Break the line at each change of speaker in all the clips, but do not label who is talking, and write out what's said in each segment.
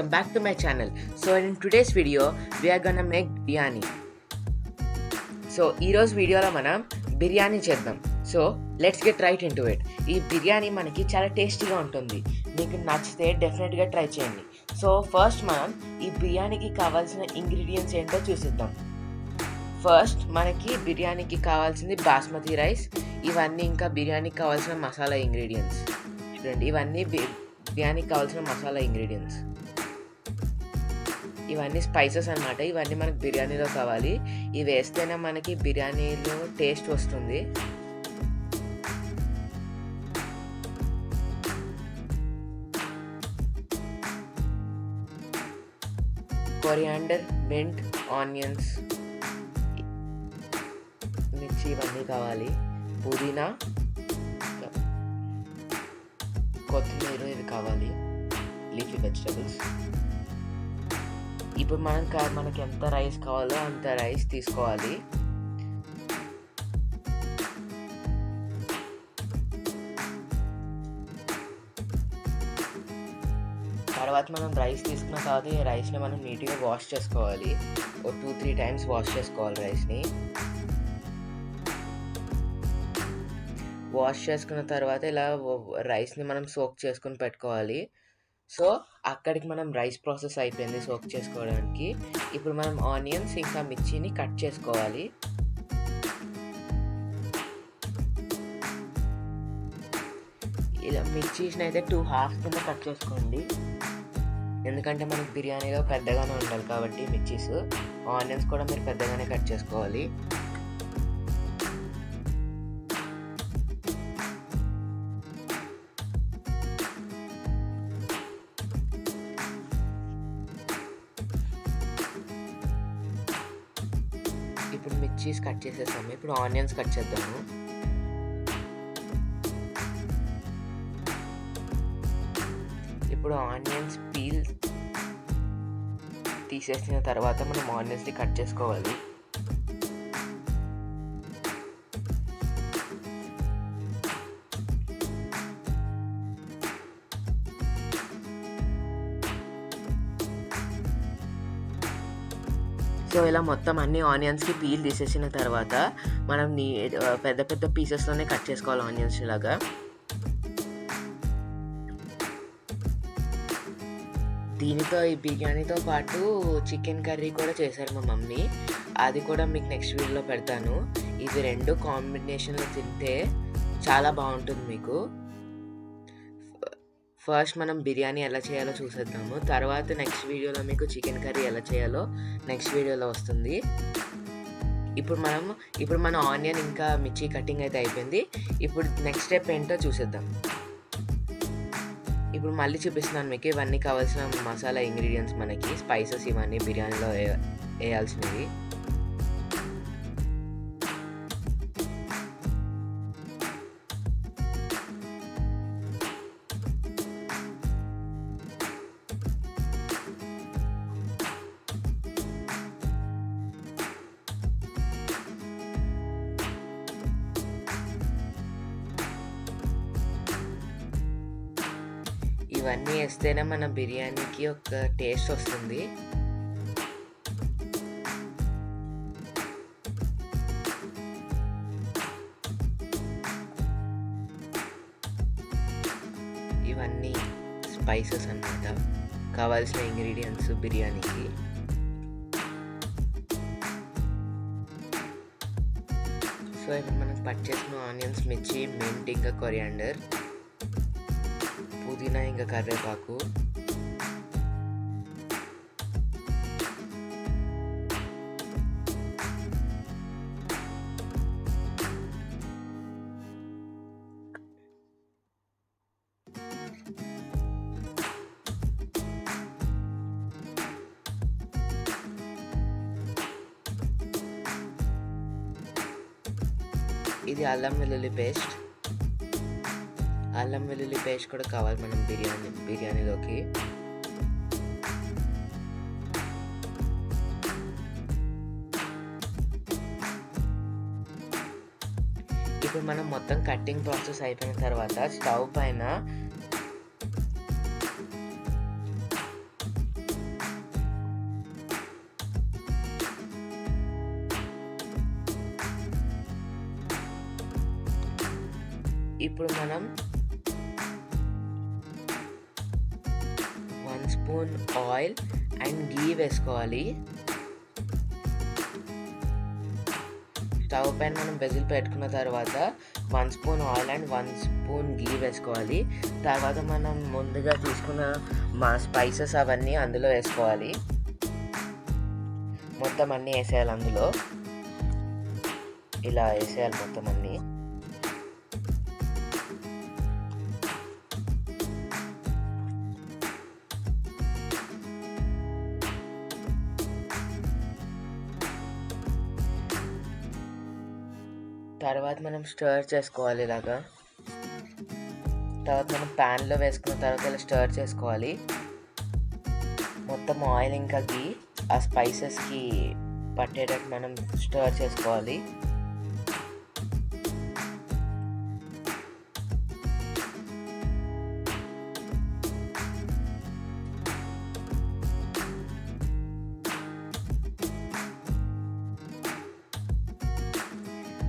welcome back to my channel. So in today's video we are gonna make biryani. So ee roju video lo manam biryani cheddam. So let's get right into it. Ee biryani manaki chala tasty ga untundi. Meeku nachithe definitely ga try cheyandi. So first manam ee biryani ki kavalsina ingredients ento chusiddam. First మనకి బిర్యానీకి కావాల్సింది basmati rice, ఇవన్నీ ఇంకా బిర్యానీకి కావాల్సిన masala ingredients. చూడండి, ఇవన్నీ బిర్యానీకి కావాల్సిన మసాలా ఇంగ్రీడియంట్స్, ఇవన్నీ స్పైసెస్ అన్నమాట. ఇవన్నీ మనకి బిర్యానీలో కావాలి. ఇవి వేస్తేనే మనకి బిర్యానీలో టేస్ట్ వస్తుంది. కొరియాండర్, మింట్, ఆనియన్స్, మిర్చి, ఇవన్నీ కావాలి. పుదీనా, కొత్తిమీర, ఇవి కావాలి. Leafy vegetables. ఇప్పుడు మనకి ఎంత రైస్ కావాలో అంత రైస్ తీసుకోవాలి. తర్వాత మనం రైస్ తీసుకున్న తర్వాత ఈ రైస్ని మనం నీట్గా వాష్ చేసుకోవాలి. ఒక 2-3 టైమ్స్ వాష్ చేసుకోవాలి రైస్ని. వాష్ చేసుకున్న తర్వాత ఇలా రైస్ని మనం సోక్ చేసుకుని పెట్టుకోవాలి. సో అక్కడికి మనం రైస్ ప్రాసెస్ అయిపోయింది సోక్ చేసుకోవడానికి. ఇప్పుడు మనం ఆనియన్స్ ఇంకా మిర్చిని కట్ చేసుకోవాలి. ఇలా మిర్చిని అయితే 2 halves కింద కట్ చేసుకోండి, ఎందుకంటే మనకి బిర్యానీలో పెద్దగానే ఉండాలి కాబట్టి మిర్చీస్. ఆనియన్స్ కూడా మీరు పెద్దగానే కట్ చేసుకోవాలి. ఇప్పుడు మిర్చీస్ కట్ చేసేసాము. ఇప్పుడు ఆనియన్స్ కట్ చేద్దాము. ఇప్పుడు ఆనియన్స్ పీల్ తీసేసిన తర్వాత మనం ఆనియన్స్ని కట్ చేసుకోవాలి. సో ఇలా మొత్తం అన్ని ఆనియన్స్కి పీల్ తీసేసిన తర్వాత మనం పెద్ద పెద్ద పీసెస్లోనే కట్ చేసుకోవాలి ఆనియన్స్ లాగా. దీనితో ఈ బిర్యానీతో పాటు చికెన్ కర్రీ కూడా చేశారు మా మమ్మీ. అది కూడా మీకు నెక్స్ట్ వీడియోలో పెడతాను. ఇవి రెండు కాంబినేషన్లో తింటే చాలా బాగుంటుంది మీకు. ఫస్ట్ మనం బిర్యానీ ఎలా చేయాలో చూసేద్దాము. తర్వాత నెక్స్ట్ వీడియోలో మీకు చికెన్ కర్రీ ఎలా చేయాలో నెక్స్ట్ వీడియోలో వస్తుంది. ఇప్పుడు మన ఆనియన్ ఇంకా మిర్చి కటింగ్ అయితే అయిపోయింది. ఇప్పుడు నెక్స్ట్ స్టెప్ ఏంటో చూసేద్దాం. ఇప్పుడు మళ్ళీ చూపిస్తున్నాను మీకు ఇవన్నీ కావాల్సిన మసాలా ఇంగ్రీడియంట్స్, మనకి స్పైసెస్, ఇవన్నీ బిర్యానీలో వేయాల్సినవి. ఇవన్నీ వేస్తేనే మన బిర్యానీకి ఒక టేస్ట్ వస్తుంది. ఇవన్నీ స్పైసెస్ అన్నమాట, కావాల్సిన ఇంగ్రీడియంట్స్ బిర్యానీకి. సో ఇప్పుడు మనం కట్ చేసిన ఆనియన్స్, మిర్చి, మింట్, ఇంకా కొరియాండర్, పుదీనా, ఇంకా కరివేపాకు, ఇది అల్లం వెల్లుల్లి పేస్ట్. అల్లం వెల్లుల్లి పేస్ట్ కూడా కావాలి మనం బిర్యానీలోకి. ఇప్పుడు మనం మొత్తం కట్టింగ్ ప్రాసెస్ అయిపోయిన తర్వాత స్టవ్ పైన ఇప్పుడు మనం 1 స్పూన్ ఆయిల్ అండ్ గీ వేసుకోవాలి. స్టవ్ పైన మనం వెజిల్ పెట్టుకున్న తర్వాత 1 స్పూన్ ఆయిల్ అండ్ 1 స్పూన్ గీ వేసుకోవాలి. తర్వాత మనం ముందుగా తీసుకున్న మా స్పైసెస్ అవన్నీ అందులో వేసుకోవాలి. మొత్తం అన్నీ వేసేయాలి. అందులో ఇలా వేసేయాలి మొత్తం అన్నీ. తర్వాత మనం స్టర్ చేసుకోవాలి ఇలాగా. తర్వాత మనం ప్యాన్లో వేసుకున్న తర్వాత ఇలా స్టర్ చేసుకోవాలి. మొత్తం ఆయిల్ ఇంకా గీ ఆ స్పైసెస్కి పట్టేటట్టు మనం స్టర్ చేసుకోవాలి.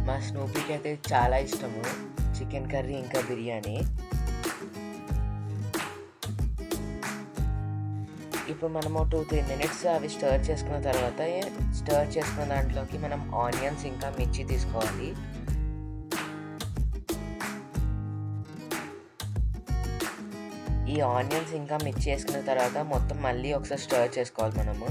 మా స్నూపీకి అయితే చాలా ఇష్టము చికెన్ కర్రీ ఇంకా బిర్యానీ. ఇప్పుడు మనము 2-3 మినిట్స్ అవి స్టర్ చేసుకున్న తర్వాత స్టర్ చేసుకున్న దాంట్లోకి మనం ఆనియన్స్ ఇంకా మిర్చి తీసుకోవాలి. ఈ ఆనియన్స్ ఇంకా మిర్చి వేసుకున్న తర్వాత మొత్తం మళ్ళీ ఒకసారి స్టర్ చేసుకోవాలి మనము.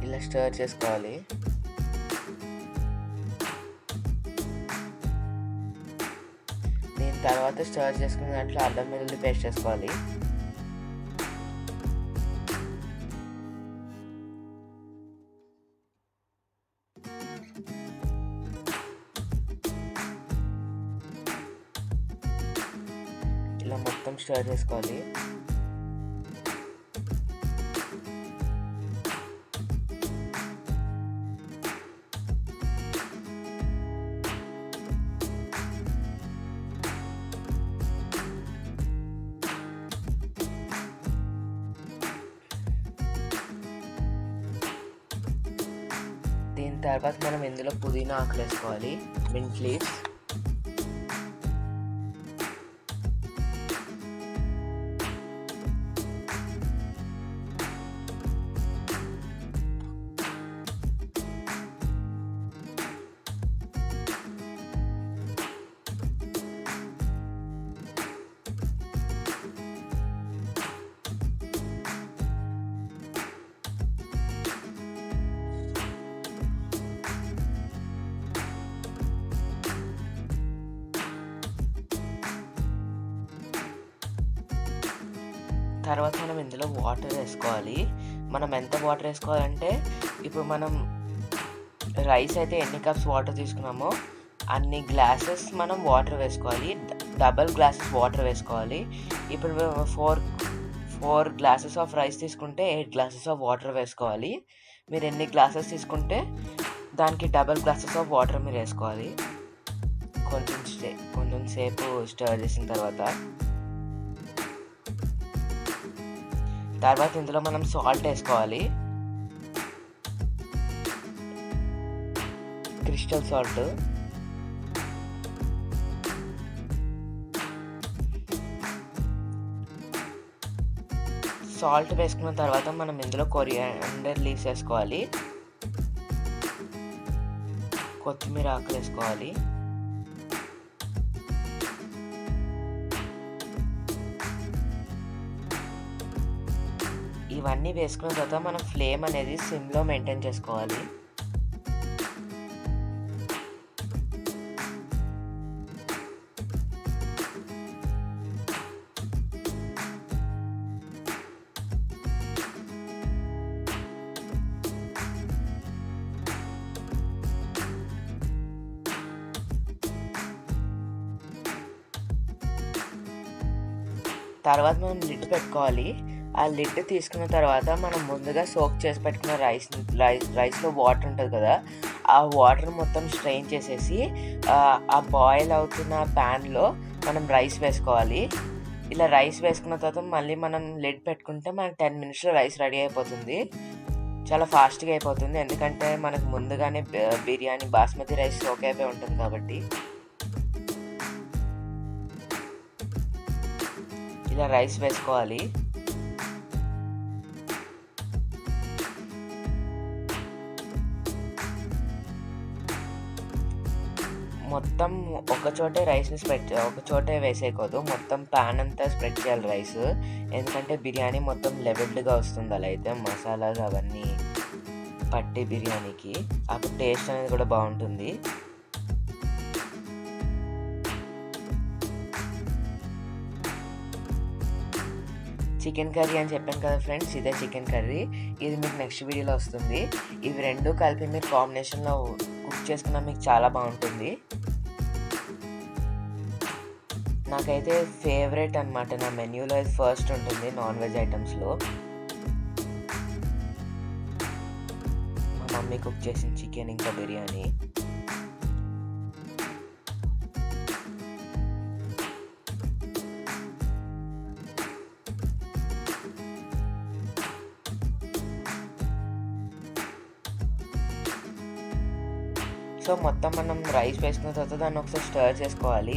ఇలా స్టర్ చేసుకోవాలి. దీని తర్వాత స్టర్ చేసుకున్న దాంట్లో అల్లం వెల్లుల్లి పేస్ట్ వేసుకోవాలి. ఇలా మొత్తం స్టర్ చేసుకోవాలి. దీని తర్వాత మనం ఇందులో పుదీనా ఆకులు వేసుకోవాలి, మింట్ లీవ్స్. తర్వాత మనం ఇందులో వాటర్ వేసుకోవాలి. మనం ఎంత వాటర్ వేసుకోవాలంటే ఇప్పుడు మనం రైస్ అయితే ఎన్ని కప్స్ వాటర్ తీసుకున్నామో అన్ని గ్లాసెస్ మనం వాటర్ వేసుకోవాలి. డబల్ గ్లాసెస్ వాటర్ వేసుకోవాలి. ఇప్పుడు మేము 4 గ్లాసెస్ ఆఫ్ రైస్ తీసుకుంటే 8 గ్లాసెస్ ఆఫ్ వాటర్ వేసుకోవాలి. మీరు ఎన్ని గ్లాసెస్ తీసుకుంటే దానికి డబల్ గ్లాసెస్ ఆఫ్ వాటర్ మీరు వేసుకోవాలి. కొంచెం సేపు స్టర్ చేసిన తర్వాత ఇందులో మనం సాల్ట్ వేసుకోవాలి, క్రిస్టల్ సాల్ట్. సాల్ట్ వేసుకున్న తర్వాత మనం ఇందులో కొరియాండర్ లీవ్స్ వేసుకోవాలి, కొత్తిమీర ఆకులు వేసుకోవాలి. ఇవన్నీ వేసుకున్న తర్వాత మనం ఫ్లేమ్ అనేది సిమ్లో మెయింటైన్ చేసుకోవాలి. తర్వాత మనం లిడ్ పెట్టుకోవాలి. ఆ లిడ్ తీసుకున్న తర్వాత మనం ముందుగా సోక్ చేసి పెట్టుకున్న రైస్లో వాటర్ ఉంటుంది కదా, ఆ వాటర్ మొత్తం స్ట్రెయిన్ చేసేసి ఆ బాయిల్ అవుతున్న ప్యాన్లో మనం రైస్ వేసుకోవాలి. ఇలా రైస్ వేసుకున్న తర్వాత మళ్ళీ మనం లిడ్ పెట్టుకుంటే మనకి 10 మినిట్స్లో రైస్ రెడీ అయిపోతుంది. చాలా ఫాస్ట్గా అయిపోతుంది, ఎందుకంటే మనకు ముందుగానే బిర్యానీ బాస్మతి రైస్ సోక్ అయిపోయి ఉంటుంది కాబట్టి. ఇలా రైస్ వేసుకోవాలి. మొత్తం ఒకచోటే రైస్ని ఒకచోటే వేసేయకూడదు, మొత్తం ప్యాన్ అంతా స్ప్రెడ్ చేయాలి రైస్, ఎందుకంటే బిర్యానీ మొత్తం లెవెల్డ్గా వస్తుంది. అలా అయితే మసాలాస్ అవన్నీ పట్టి బిర్యానీకి అప్పుడు టేస్ట్ అనేది కూడా బాగుంటుంది. చికెన్ కర్రీ అని చెప్పాను కదా ఫ్రెండ్స్, ఇదే చికెన్ కర్రీ. ఇది మీకు నెక్స్ట్ వీడియోలో వస్తుంది. ఇవి రెండు కలిపి మీరు కాంబినేషన్లో కుక్ చేసుకున్నా మీకు చాలా బాగుంటుంది. నాకైతే ఫేవరెట్ అనమాట, నా మెన్యూలో ఇది ఫస్ట్ ఉంటుంది నాన్ వెజ్ ఐటమ్స్లో. మా మమ్మీ కుక్ చేసిన చికెన్ ఇంకా బిర్యానీ. సో మొత్తం మనం రైస్ వేసుకున్న తర్వాత దాన్ని ఒకసారి స్టర్ చేసుకోవాలి.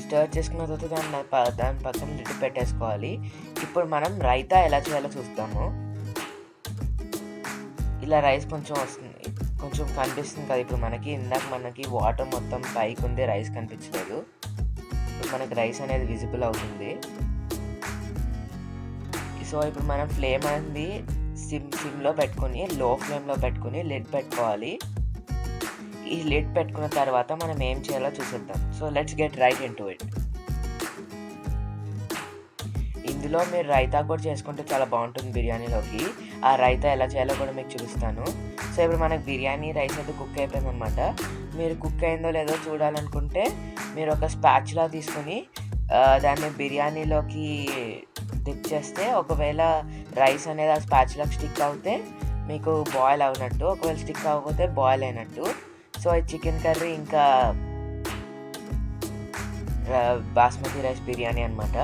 స్టర్ చేసుకున్న తర్వాత దాని పక్కన లిడ్ పెట్టేసుకోవాలి. ఇప్పుడు మనం రైతా ఎలా చేయాలో చూస్తాము. ఇలా రైస్ కొంచెం వస్తుంది, కొంచెం కనిపిస్తుంది కదా ఇప్పుడు మనకి. ఇందాక మనకి వాటర్ మొత్తం పైకి ఉంది, రైస్ కనిపించలేదు. ఇప్పుడు మనకి రైస్ అనేది విజిబుల్ అవుతుంది. సో ఇప్పుడు మనం ఫ్లేమ్ అనేది సిమ్లో పెట్టుకొని లో ఫ్లేమ్లో పెట్టుకొని లిడ్ పెట్టుకోవాలి. ఈ లిడ్ పెట్టుకున్న తర్వాత మనం ఏం చేయాలో చూసేద్దాం. So let's get right in to it. ఇందులో మీరు రైతా కూడా చేసుకుంటే చాలా బాగుంటుంది బిర్యానీలోకి. ఆ రైతా ఎలా చేయాలో కూడా మీకు చూపిస్తాను. సో ఇప్పుడు మనకు బిర్యానీ రైస్ అయితే కుక్ అయిపోయింది అనమాట. మీరు కుక్ అయిందో లేదో చూడాలనుకుంటే మీరు ఒక స్పాచులా తీసుకొని దాన్ని బిర్యానీలోకి డిప్ చేస్తే, ఒకవేళ రైస్ అనేది ఆ స్పాచులాకి స్టిక్ అవుతే మీకు బాయిల్ అవునట్టు, ఒకవేళ స్టిక్ అవ్వకపోతే బాయిల్ అయినట్టు. సో ఈ చికెన్ కర్రీ ఇంకా బాస్మతి రైస్ బిర్యానీ అనమాట.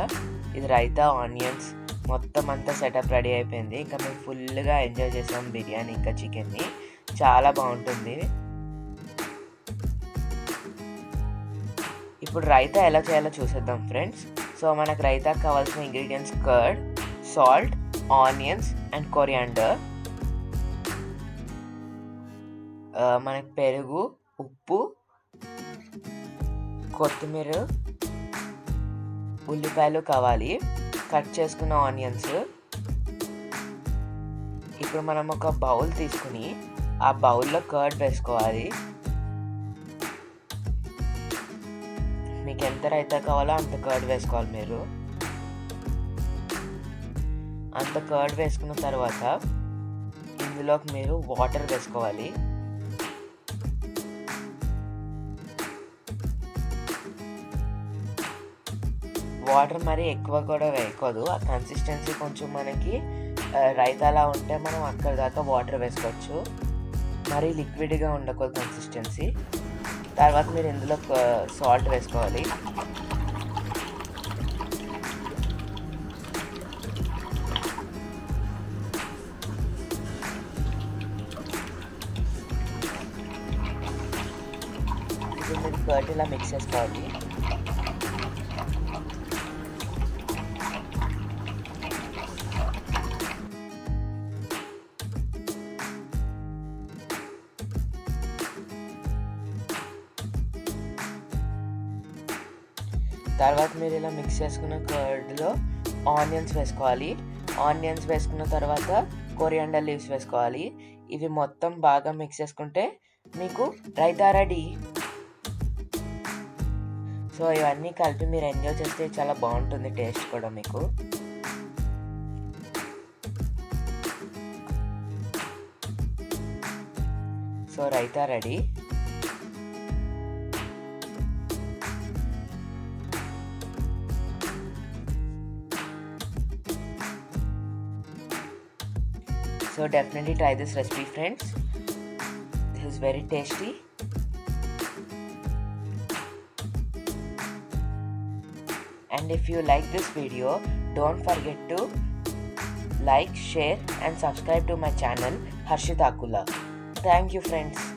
ఇది రైతా, ఆనియన్స్ మొత్తం అంతా సెటప్ రెడీ అయిపోయింది. ఇంకా మేము ఫుల్గా ఎంజాయ్ చేసాం బిర్యానీ ఇంకా చికెన్ని. చాలా బాగుంటుంది. ఇప్పుడు రైతా ఎలా చేయాలో చూసేద్దాం ఫ్రెండ్స్. సో మనకు రైతాకి కావాల్సిన ingredients curd, salt, onions and coriander. మనకి పెరుగు, ఉప్పు, కొత్తిమీర, ఉల్లిపాయలు కావాలి, కట్ చేసుకున్న ఆనియన్స్. ఇప్పుడు మనం ఒక బౌల్ తీసుకుని ఆ బౌల్లో కర్డ్ వేసుకోవాలి. మీకు ఎంత రైతా కావాలో అంత కర్డ్ వేసుకోవాలి మీరు. అంత కర్డ్ వేసుకున్న తర్వాత ఇందులోకి మీరు వాటర్ వేసుకోవాలి. వాటర్ మరి ఎక్కువ కూడా వేయకూడదు, ఆ కన్సిస్టెన్సీ కొంచెం మనకి రైతాలా ఉంటే మనం అక్కడ దాకా వాటర్ వేసుకోవచ్చు. మరీ లిక్విడ్గా ఉండకూడదు కన్సిస్టెన్సీ. తర్వాత మీరు ఇందులో సాల్ట్ వేసుకోవాలి. ఇప్పుడు మీరు కర్డ్ ఇలా మిక్స్ చేసుకోవాలి. తర్వాత మీరు ఇలా మిక్స్ చేసుకున్న కర్డ్లో ఆనియన్స్ వేసుకోవాలి. ఆనియన్స్ వేసుకున్న తర్వాత కొరియాండర్ లీవ్స్ వేసుకోవాలి. ఇవి మొత్తం బాగా మిక్స్ చేసుకుంటే మీకు రైతా రెడీ. సో ఇవన్నీ కలిపి మీరు ఎంజాయ్ చేస్తే చాలా బాగుంటుంది టేస్ట్ కూడా మీకు. So raita ready. So definitely try this recipe, friends. This is very tasty. And if you like this video, don't forget to like, share and subscribe to my channel Harshit Akula. Thank you, friends.